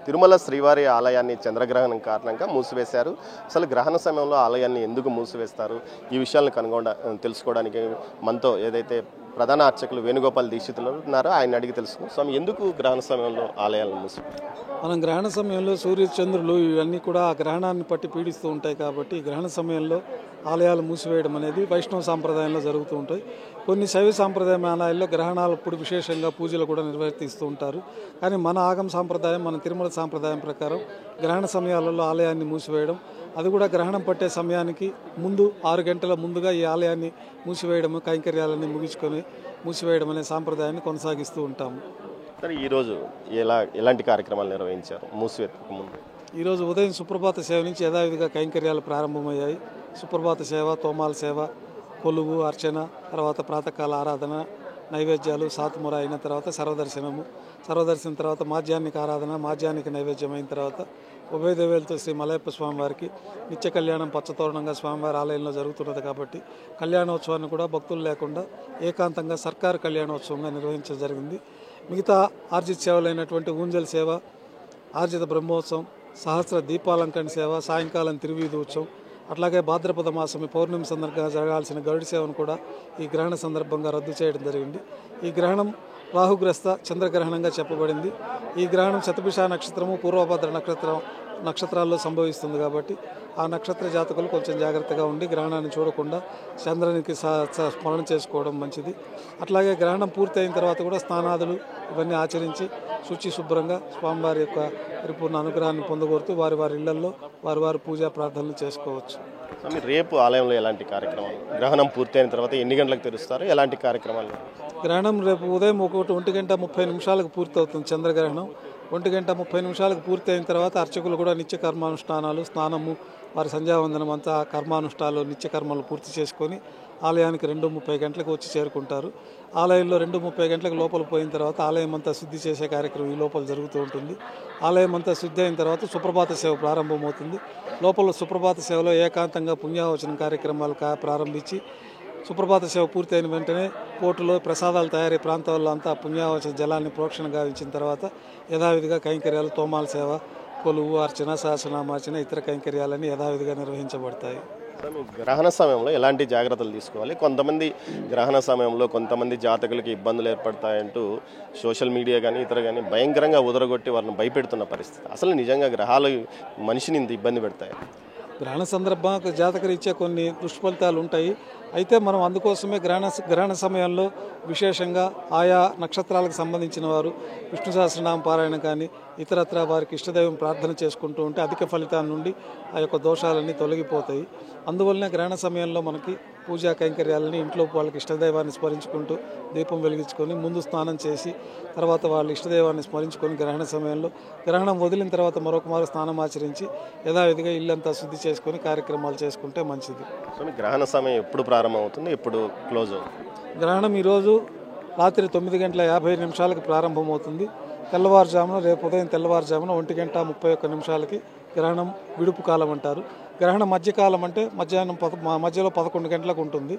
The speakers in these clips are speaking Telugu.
తిరుమల శ్రీవారి ఆలయాన్ని చంద్రగ్రహణం కారణంగా మూసివేశారు. అసలు గ్రహణ సమయంలో ఆలయాన్ని ఎందుకు మూసివేస్తారు, ఈ విషయాలను తెలుసుకోవడానికి మనతో ఏదైతే ప్రధాన అర్చకులు వేణుగోపాల్ దీక్షితులు ఉన్నారో ఆయన అడిగి తెలుసుకుందాం. స్వామి, ఎందుకు గ్రహణ సమయంలో ఆలయాలను మూసివేస్తారు? మనం గ్రహణ సమయంలో సూర్యచంద్రులు ఇవన్నీ కూడా ఆ గ్రహణాన్ని పట్టి పీడిస్తూ ఉంటాయి కాబట్టి గ్రహణ సమయంలో ఆలయాలు మూసివేయడం అనేది వైష్ణవ సాంప్రదాయంలో జరుగుతూ ఉంటాయి. కొన్ని శైవ సాంప్రదాయ ఆలయాల్లో గ్రహణాలప్పుడు విశేషంగా పూజలు కూడా నిర్వర్తిస్తూ ఉంటారు. కానీ మన ఆగమ సాంప్రదాయం, మన తిరుమల సాంప్రదాయం ప్రకారం గ్రహణ సమయాలలో ఆలయాన్ని మూసివేయడం, అది కూడా గ్రహణం పట్టే సమయానికి ముందు 6 గంటల ముందుగా ఈ ఆలయాన్ని మూసివేయడం, కైంకర్యాలన్నీ ముగించుకొని మూసివేయడం అనే సాంప్రదాయాన్ని కొనసాగిస్తూ ఉంటాము. సరే, ఈరోజు ఎలాంటి కార్యక్రమాలు నిర్వహించారు మూసివేతకు ముందు? ఈరోజు ఉదయం సుప్రభాత సేవ నుంచి యథావిధిగా కైంకర్యాలు ప్రారంభమయ్యాయి. సుప్రభాత సేవ, తోమాల సేవ, కొలువు, అర్చన, తర్వాత ప్రాతకాల ఆరాధన, నైవేద్యాలు, సాతుముర అయిన తర్వాత సర్వదర్శనం తర్వాత మాధ్యాహ్నిక ఆరాధన, మాధ్యాహ్నిక నైవేద్యం అయిన తర్వాత ఉభయ దేవేలతో శ్రీ మలయప్ప స్వామివారికి నిత్య కళ్యాణం పచ్చతోరణంగా స్వామివారి ఆలయంలో జరుగుతున్నది కాబట్టి కళ్యాణోత్సవాన్ని కూడా భక్తులు లేకుండా ఏకాంతంగా సర్కారు కళ్యాణోత్సవంగా నిర్వహించడం జరిగింది. మిగతా ఆర్జిత సేవలైనటువంటి ఊంజల్ సేవ, ఆర్జిత బ్రహ్మోత్సవం, సహస్ర దీపాలంకరణ సేవ, సాయంకాలం తిరువీధి ఉత్సవం, అట్లాగే భాద్రపద మాసం పౌర్ణమి సందర్భంగా జరగాల్సిన గరుడి సేవను కూడా ఈ గ్రహణ సందర్భంగా రద్దు చేయడం జరిగింది. ఈ గ్రహణం రాహుగ్రస్త చంద్రగ్రహణంగా చెప్పబడింది. ఈ గ్రహణం శతభిష నక్షత్రము, పూర్వభద్ర నక్షత్రాల్లో సంభవిస్తుంది కాబట్టి ఆ నక్షత్ర జాతకులు కొంచెం జాగ్రత్తగా ఉండి గ్రహణాన్ని చూడకుండా చంద్రునికి స్మరణ చేసుకోవడం మంచిది. అట్లాగే గ్రహణం పూర్తి అయిన తర్వాత కూడా స్నానాదులు ఇవన్నీ ఆచరించి శుచి శుభ్రంగా స్వామివారి యొక్క పరిపూర్ణ అనుగ్రహాన్ని పొందగోరుతూ వారి ఇళ్లలో వారి పూజా ప్రార్థనలు చేసుకోవచ్చు. రేపు ఆలయంలో ఎలాంటి కార్యక్రమాలు, గ్రహణం పూర్తి అయిన తర్వాత ఎన్ని గంటలకు తెరుస్తారు, ఎలాంటి కార్యక్రమాలు? గ్రహణం రేపు ఉదయం 1:30 పూర్తి అవుతుంది. చంద్రగ్రహణం 1:30 పూర్తి అయిన తర్వాత అర్చకులు కూడా నిత్య కర్మానుష్ఠానాలు, స్నానము, వారి సంధ్యావందనం అంతా కర్మానుష్ఠానాలు, నిత్య కర్మలు పూర్తి చేసుకొని ఆలయానికి 2:30 వచ్చి చేరుకుంటారు. ఆలయంలో 2:30 లోపల పోయిన తర్వాత ఆలయం అంతా శుద్ధి చేసే కార్యక్రమం ఈ లోపల జరుగుతూ ఉంటుంది. ఆలయం అంతా శుద్ధి అయిన తర్వాత సుప్రభాత సేవ ప్రారంభమవుతుంది. లోపల సుప్రభాత సేవలో ఏకాంతంగా పుణ్యావచన కార్యక్రమాలు ప్రారంభించి సుప్రభాత సేవ పూర్తయిన వెంటనే కోర్టులో ప్రసాదాలు తయారీ ప్రాంతాల్లో అంతా పుణ్యావచన జలాన్ని ప్రోక్షణ గావించిన తర్వాత యథావిధిగా కైంకర్యాలు, తోమాల సేవ, కొలువు, అర్చన, సహస్రనామార్చన, ఇతర కైంకర్యాలన్నీ యథావిధిగా నిర్వహించబడతాయి. గ్రహణ సమయంలో ఎలాంటి జాగ్రత్తలు తీసుకోవాలి? గ్రహణ సమయంలో కొంతమంది జాతకులకి ఇబ్బందులు ఏర్పడతాయంటూ సోషల్ మీడియా కానీ ఇతర కానీ భయంకరంగా ఉదరగొట్టి వారిని భయపెడుతున్న పరిస్థితి. అసలు నిజంగా గ్రహాలు మనిషిని ఇంత ఇబ్బంది పెడతాయి? గ్రహణ సందర్భంగా జాతకరీత్యా కొన్ని దుష్ఫలితాలు ఉంటాయి. అయితే మనం అందుకోసమే గ్రహణ సమయంలో విశేషంగా ఆయా నక్షత్రాలకు సంబంధించిన వారు విష్ణు సహస్రనామ పారాయణ కానీ ఇతరత్ర వారికి ఇష్టదైవం ప్రార్థన చేసుకుంటూ ఉంటే అధిక ఫలితాల నుండి ఆ యొక్క దోషాలన్నీ తొలగిపోతాయి. అందువల్లనే గ్రహణ సమయంలో మనకి పూజా కైంకర్యాలని ఇంట్లో వాళ్ళకి ఇష్టదైవాన్ని స్మరించుకుంటూ దీపం వెలిగించుకొని ముందు స్నానం చేసి తర్వాత వాళ్ళ ఇష్టదైవాన్ని స్మరించుకొని గ్రహణ సమయంలో గ్రహణం వదిలిన తర్వాత మరొక స్నానం ఆచరించి యథావిధిగా ఇల్లంతా శుద్ధి చేసుకొని కార్యక్రమాలు చేసుకుంటే మంచిది. గ్రహణ సమయం ఎప్పుడు ప్రారంభమవుతుంది, ఎప్పుడు క్లోజ్ అవుతుంది? గ్రహణం ఈరోజు రాత్రి 9:50 ప్రారంభమవుతుంది. తెల్లవారుజామున రేపు ఉదయం తెల్లవారుజామున 1:31 గ్రహణం విడుపు కాలం అంటారు. గ్రహణ మధ్యకాలం అంటే మధ్యలో 11 గంటలకు ఉంటుంది.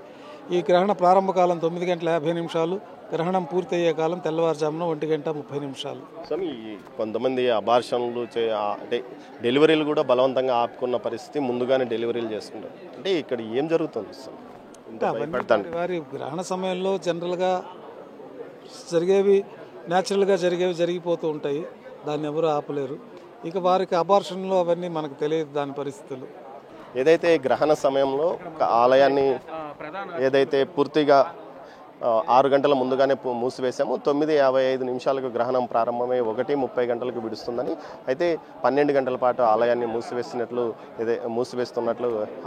ఈ గ్రహణ ప్రారంభ కాలం 9:50, గ్రహణం పూర్తి అయ్యే కాలం తెల్లవారుజామున 1:30. స్వామి, కొంతమంది అబార్షన్లు అంటే డెలివరీలు కూడా బలవంతంగా ఆపుకున్న పరిస్థితి, ముందుగానే డెలివరీలు చేసుకుంటారు. అంటే ఇక్కడ ఏం జరుగుతుంది? వారి గ్రహణ సమయంలో జనరల్గా న్యాచురల్గా జరిగిపోతూ ఉంటాయి. దాన్ని ఎవరు ఆపలేరు. ఇక వారికి అబార్షన్లు అవన్నీ మనకు తెలియదు దాని పరిస్థితులు. ఏదైతే గ్రహణ సమయంలో ఆలయాన్ని ఏదైతే పూర్తిగా 6 గంటల ముందుగానే మూసివేశాము, 9:55 గ్రహణం ప్రారంభమై 1:30 విడుస్తుందని, అయితే 12 గంటల పాటు ఆలయాన్ని మూసివేస్తున్నట్లు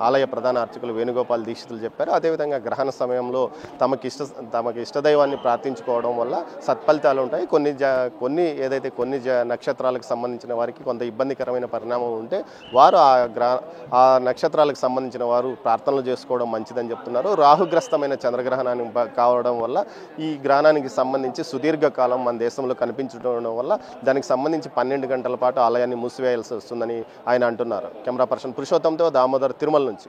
ఆలయ ప్రధాన అర్చకులు వేణుగోపాల్ దీక్షితులు చెప్పారు. అదేవిధంగా గ్రహణ సమయంలో తమకి ఇష్టదైవాన్ని ప్రార్థించుకోవడం వల్ల సత్ఫలితాలు ఉంటాయి. కొన్ని నక్షత్రాలకు సంబంధించిన వారికి కొంత ఇబ్బందికరమైన పరిణామం ఉంటే వారు ఆ నక్షత్రాలకు సంబంధించిన వారు ప్రార్థనలు చేసుకోవడం మంచిదని చెప్తున్నారు. రాహుగ్రస్తమైన చంద్రగ్రహణాన్ని కావడం వల్ల ఈ గ్రహణానికి సంబంధించి సుదీర్ఘకాలం మన దేశంలో కనిపించడం వల్ల దానికి సంబంధించి 12 గంటల పాటు ఆలయాన్ని మూసివేయాల్సి వస్తుందని ఆయన అంటున్నారు. కెమెరా పర్సన్ పురుషోత్తంతో దామోదర్, తిరుమల నుంచి.